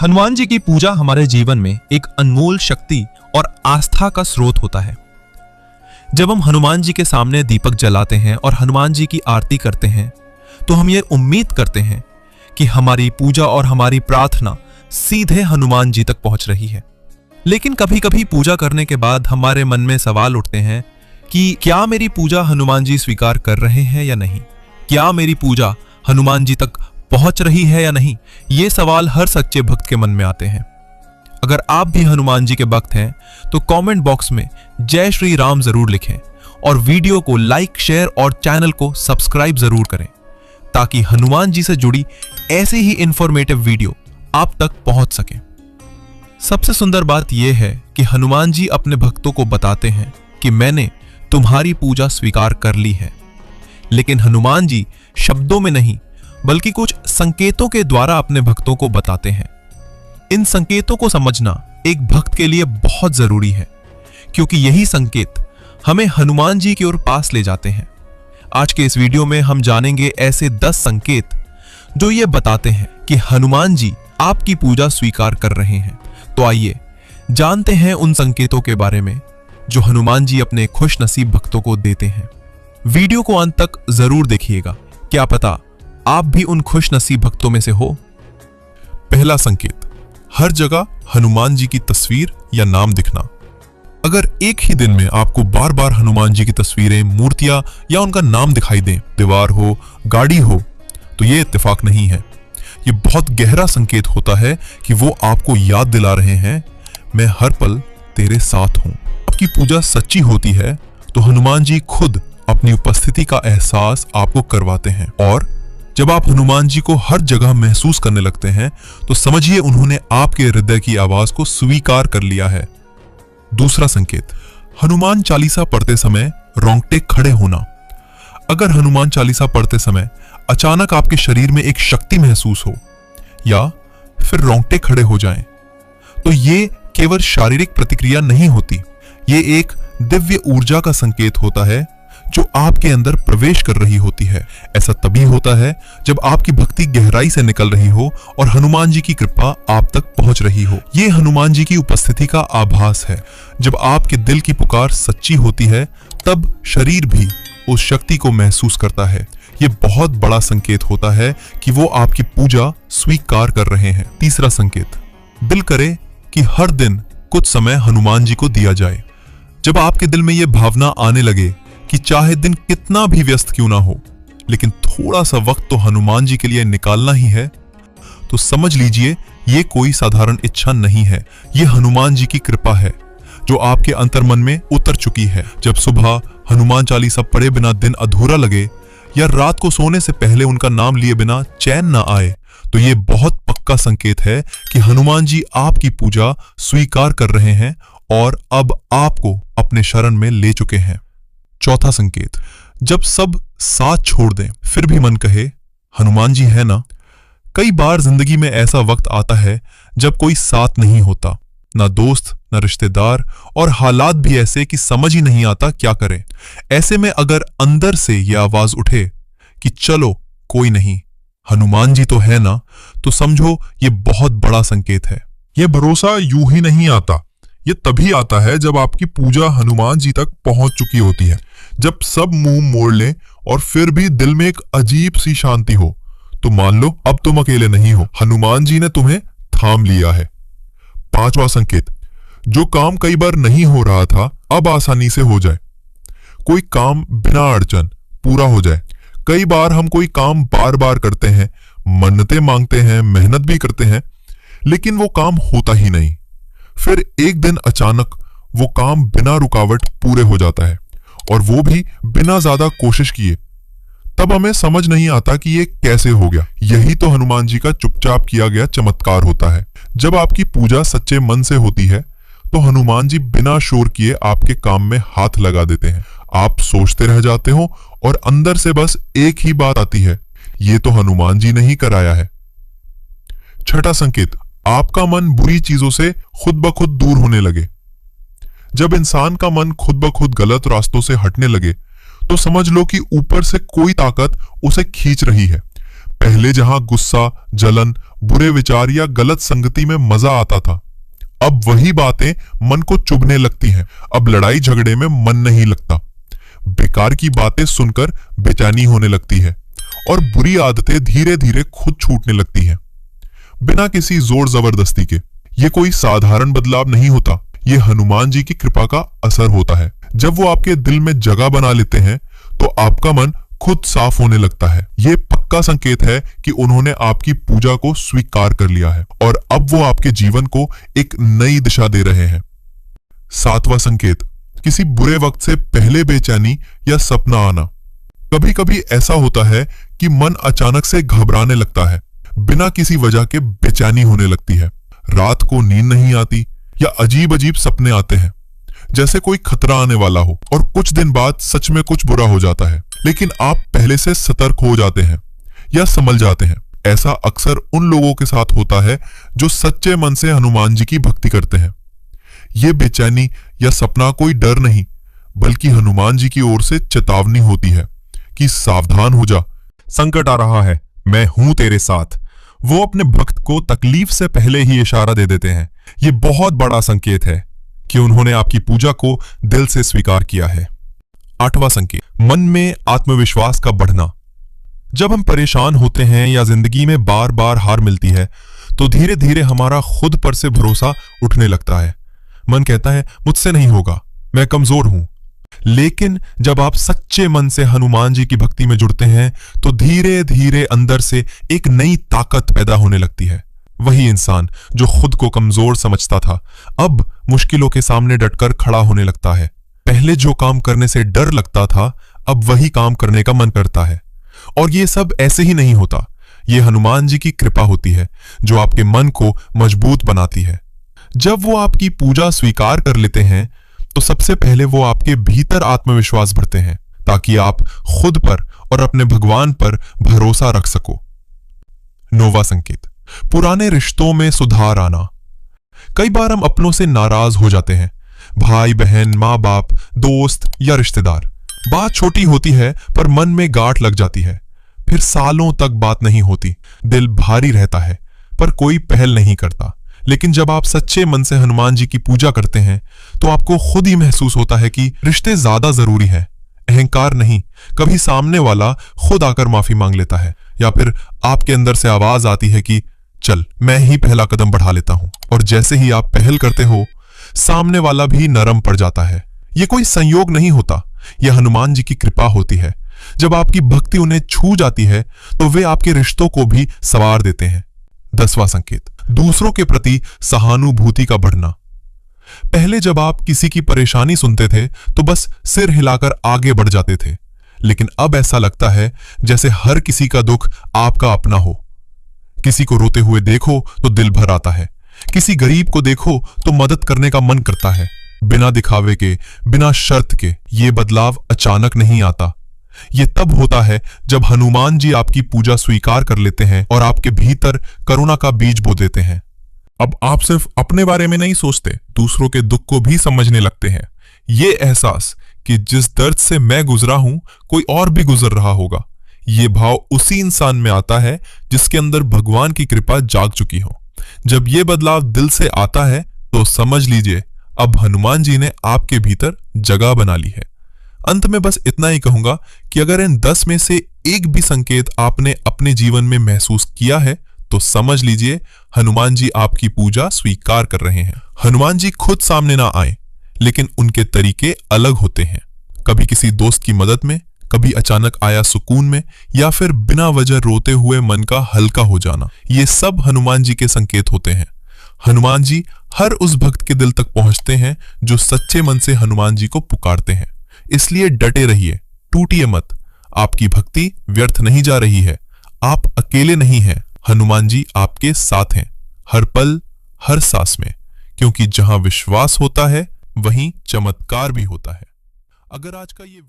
हनुमान जी की पूजा हमारे जीवन में एक अनमोल शक्ति और आस्था का स्रोत होता है। जब हम हनुमान जी के सामने दीपक जलाते हैं और हनुमान जी की आरती करते हैं तो हम ये उम्मीद करते हैं कि हमारी पूजा और हमारी प्रार्थना सीधे हनुमान जी तक पहुंच रही है। लेकिन कभी कभी पूजा करने के बाद हमारे मन में सवाल उठते हैं कि क्या मेरी पूजा हनुमान जी स्वीकार कर रहे हैं या नहीं, क्या मेरी पूजा हनुमान जी तक पहुंच रही है या नहीं। ये सवाल हर सच्चे भक्त के मन में आते हैं। अगर आप भी हनुमान जी के भक्त हैं तो कमेंट बॉक्स में जय श्री राम जरूर लिखें और वीडियो को लाइक, शेयर और चैनल को सब्सक्राइब जरूर करें ताकि हनुमान जी से जुड़ी ऐसे ही इंफॉर्मेटिव वीडियो आप तक पहुंच सके। सबसे सुंदर बात यह है कि हनुमान जी अपने भक्तों को बताते हैं कि मैंने तुम्हारी पूजा स्वीकार कर ली है। लेकिन हनुमान जी शब्दों में नहीं बल्कि कुछ संकेतों के द्वारा अपने भक्तों को बताते हैं। इन संकेतों को समझना एक भक्त के लिए बहुत जरूरी है क्योंकि यही संकेत हमें हनुमान जी की ओर पास ले जाते हैं। आज के इस वीडियो में हम जानेंगे ऐसे 10 संकेत जो ये बताते हैं कि हनुमान जी आपकी पूजा स्वीकार कर रहे हैं। तो आइए जानते हैं उन संकेतों के बारे में जो हनुमान जी अपने खुशनसीब भक्तों को देते हैं। वीडियो को अंत तक जरूर देखिएगा, क्या पता आप भी उन खुशनसीब भक्तों में से हो। पहला संकेत, हर जगह हनुमान जी की तस्वीर या नाम दिखना। अगर एक ही दिन में आपको बार बार हनुमान जी की तस्वीरें, मूर्तियां या उनका नाम दिखाई दें, दीवार हो, गाड़ी हो, तो ये इत्तेफाक नहीं है। ये बहुत गहरा संकेत होता है कि वो आपको याद दिला रहे हैं, मैं हर पल तेरे साथ हूं। आपकी पूजा सच्ची होती है तो हनुमान जी खुद अपनी उपस्थिति का एहसास आपको करवाते हैं और जब आप हनुमान जी को हर जगह महसूस करने लगते हैं तो समझिए उन्होंने आपके हृदय की आवाज को स्वीकार कर लिया है। दूसरा संकेत, हनुमान चालीसा पढ़ते समय रोंगटे खड़े होना। अगर हनुमान चालीसा पढ़ते समय अचानक आपके शरीर में एक शक्ति महसूस हो या फिर रोंगटे खड़े हो जाएं, तो ये केवल शारीरिक प्रतिक्रिया नहीं होती, ये एक दिव्य ऊर्जा का संकेत होता है जो आपके अंदर प्रवेश कर रही होती है। ऐसा तभी होता है जब आपकी भक्ति गहराई से निकल रही हो और हनुमान जी की कृपा आप तक पहुंच रही हो। ये हनुमान जी की उपस्थिति का आभास है। जब आपके दिल की पुकार सच्ची होती है तब शरीर भी उस शक्ति को महसूस करता है। ये बहुत बड़ा संकेत होता है कि वो आपकी पूजा स्वीकार कर रहे हैं। तीसरा संकेत, दिल करे कि हर दिन कुछ समय हनुमान जी को दिया जाए। जब आपके दिल में ये भावना आने लगे कि चाहे दिन कितना भी व्यस्त क्यों ना हो लेकिन थोड़ा सा वक्त तो हनुमान जी के लिए निकालना ही है, तो समझ लीजिए ये कोई साधारण इच्छा नहीं है, ये हनुमान जी की कृपा है जो आपके अंतर्मन में उतर चुकी है। जब सुबह हनुमान चालीसा पढ़े बिना दिन अधूरा लगे या रात को सोने से पहले उनका नाम लिए बिना चैन ना आए, तो ये बहुत पक्का संकेत है कि हनुमान जी आपकी पूजा स्वीकार कर रहे हैं और अब आपको अपने शरण में ले चुके हैं। चौथा संकेत, जब सब साथ छोड़ दें फिर भी मन कहे हनुमान जी है ना। कई बार जिंदगी में ऐसा वक्त आता है जब कोई साथ नहीं होता, ना दोस्त ना रिश्तेदार, और हालात भी ऐसे कि समझ ही नहीं आता क्या करें। ऐसे में अगर अंदर से यह आवाज उठे कि चलो कोई नहीं, हनुमान जी तो है ना, तो समझो ये बहुत बड़ा संकेत है। यह भरोसा यूं ही नहीं आता, ये तभी आता है जब आपकी पूजा हनुमान जी तक पहुंच चुकी होती है। जब सब मुंह मोड़ लें और फिर भी दिल में एक अजीब सी शांति हो, तो मान लो अब तुम अकेले नहीं हो, हनुमान जी ने तुम्हें थाम लिया है। पांचवा संकेत, जो काम कई बार नहीं हो रहा था अब आसानी से हो जाए। कोई काम बिना अड़चन पूरा हो जाए। कई बार हम कोई काम बार बार करते हैं, मन्नतें मांगते हैं, मेहनत भी करते हैं, लेकिन वो काम होता ही नहीं। फिर एक दिन अचानक वो काम बिना रुकावट पूरे हो जाता है और वो भी बिना ज्यादा कोशिश किए। तब हमें समझ नहीं आता कि ये कैसे हो गया। यही तो हनुमान जी का चुपचाप किया गया चमत्कार होता है। जब आपकी पूजा सच्चे मन से होती है तो हनुमान जी बिना शोर किए आपके काम में हाथ लगा देते हैं। आप सोचते रह जाते हो और अंदर से बस एक ही बात आती है, ये तो हनुमान जी ने ही कराया है। छठा संकेत, आपका मन बुरी चीजों से खुद ब खुद दूर होने लगे। जब इंसान का मन खुद ब खुद गलत रास्तों से हटने लगे तो समझ लो कि ऊपर से कोई ताकत उसे खींच रही है। पहले जहां गुस्सा, जलन, बुरे विचार या गलत संगति में मजा आता था, अब वही बातें मन को चुभने लगती हैं। अब लड़ाई झगड़े में मन नहीं लगता, बेकार की बातें सुनकर बेचैनी होने लगती है और बुरी आदतें धीरे धीरे खुद छूटने लगती हैं, बिना किसी जोर जबरदस्ती के। ये कोई साधारण बदलाव नहीं होता, ये हनुमान जी की कृपा का असर होता है। जब वो आपके दिल में जगह बना लेते हैं तो आपका मन खुद साफ होने लगता है। ये पक्का संकेत है कि उन्होंने आपकी पूजा को स्वीकार कर लिया है और अब वो आपके जीवन को एक नई दिशा दे रहे हैं। 7वां संकेत, किसी बुरे वक्त से पहले बेचैनी या सपना आना। कभी कभी ऐसा होता है कि मन अचानक से घबराने लगता है, बिना किसी वजह के बेचैनी होने लगती है। रात को नींद नहीं आती या अजीब अजीब सपने आते हैं, जैसे कोई खतरा आने वाला हो, और कुछ दिन बाद सच में कुछ बुरा हो जाता है, लेकिन आप पहले से सतर्क हो जाते हैं या संभल जाते हैं। ऐसा अक्सर उन लोगों के साथ होता है जो सच्चे मन से हनुमान जी की भक्ति करते हैं। ये बेचैनी या सपना कोई डर नहीं, बल्कि हनुमान जी की ओर से चेतावनी होती है कि सावधान हो जा, संकट आ रहा है, मैं हूं तेरे साथ। वो अपने भक्त को तकलीफ से पहले ही इशारा दे देते हैं। ये बहुत बड़ा संकेत है कि उन्होंने आपकी पूजा को दिल से स्वीकार किया है। 8वां संकेत, मन में आत्मविश्वास का बढ़ना। जब हम परेशान होते हैं या जिंदगी में बार बार हार मिलती है तो धीरे धीरे हमारा खुद पर से भरोसा उठने लगता है। मन कहता है मुझसे नहीं होगा, मैं कमजोर हूं। लेकिन जब आप सच्चे मन से हनुमान जी की भक्ति में जुड़ते हैं तो धीरे धीरे अंदर से एक नई ताकत पैदा होने लगती है। वही इंसान जो खुद को कमजोर समझता था अब मुश्किलों के सामने डटकर खड़ा होने लगता है। पहले जो काम करने से डर लगता था अब वही काम करने का मन करता है। और ये सब ऐसे ही नहीं होता, ये हनुमान जी की कृपा होती है जो आपके मन को मजबूत बनाती है। जब वो आपकी पूजा स्वीकार कर लेते हैं तो सबसे पहले वो आपके भीतर आत्मविश्वास भरते हैं ताकि आप खुद पर और अपने भगवान पर भरोसा रख सको। 9वां संकेत, पुराने रिश्तों में सुधार आना। कई बार हम अपनों से नाराज हो जाते हैं, भाई बहन, माँ बाप, दोस्त या रिश्तेदार। बात छोटी होती है पर मन में गांठ लग जाती है, फिर सालों तक बात नहीं होती, दिल भारी रहता है पर कोई पहल नहीं करता। लेकिन जब आप सच्चे मन से हनुमान जी की पूजा करते हैं तो आपको खुद ही महसूस होता है कि रिश्ते ज्यादा जरूरी है, अहंकार नहीं। कभी सामने वाला खुद आकर माफी मांग लेता है या फिर आपके अंदर से आवाज आती है कि चल मैं ही पहला कदम बढ़ा लेता हूं, और जैसे ही आप पहल करते हो सामने वाला भी नरम पड़ जाता है। ये कोई संयोग नहीं होता, यह हनुमान जी की कृपा होती है। जब आपकी भक्ति उन्हें छू जाती है तो वे आपके रिश्तों को भी संवार देते हैं। 10वां संकेत, दूसरों के प्रति सहानुभूति का बढ़ना। पहले जब आप किसी की परेशानी सुनते थे तो बस सिर हिलाकर आगे बढ़ जाते थे, लेकिन अब ऐसा लगता है जैसे हर किसी का दुख आपका अपना हो। किसी को रोते हुए देखो तो दिल भर आता है, किसी गरीब को देखो तो मदद करने का मन करता है, बिना दिखावे के, बिना शर्त के। ये बदलाव अचानक नहीं आता, ये तब होता है जब हनुमान जी आपकी पूजा स्वीकार कर लेते हैं और आपके भीतर करुणा का बीज बो देते हैं। अब आप सिर्फ अपने बारे में नहीं सोचते, दूसरों के दुख को भी समझने लगते हैं। ये एहसास कि जिस दर्द से मैं गुजरा हूं कोई और भी गुजर रहा होगा, ये भाव उसी इंसान में आता है जिसके अंदर भगवान की कृपा जाग चुकी हो। जब ये बदलाव दिल से आता है तो समझ लीजिए अब हनुमान जी ने आपके भीतर जगह बना ली है। अंत में बस इतना ही कहूंगा कि अगर इन 10 में से एक भी संकेत आपने अपने जीवन में महसूस किया है तो समझ लीजिए हनुमान जी आपकी पूजा स्वीकार कर रहे हैं। हनुमान जी खुद सामने ना आए, लेकिन उनके तरीके अलग होते हैं। कभी किसी दोस्त की मदद में, कभी अचानक आया सुकून में, या फिर बिना वजह रोते हुए मन का हल्का हो जाना। ये सब हनुमान जी के संकेत होते हैं। हनुमान जी हर उस भक्त के दिल तक पहुंचते हैं जो सच्चे मन से हनुमान जी को पुकारते हैं। इसलिए डटे रहिए, टूटिए मत। आपकी भक्ति व्यर्थ नहीं जा रही है, आप अकेले नहीं हैं। हनुमान जी आपके साथ हैं, हर पल, हर सांस में, क्योंकि जहां विश्वास होता है वहीं चमत्कार भी होता है। अगर आज का ये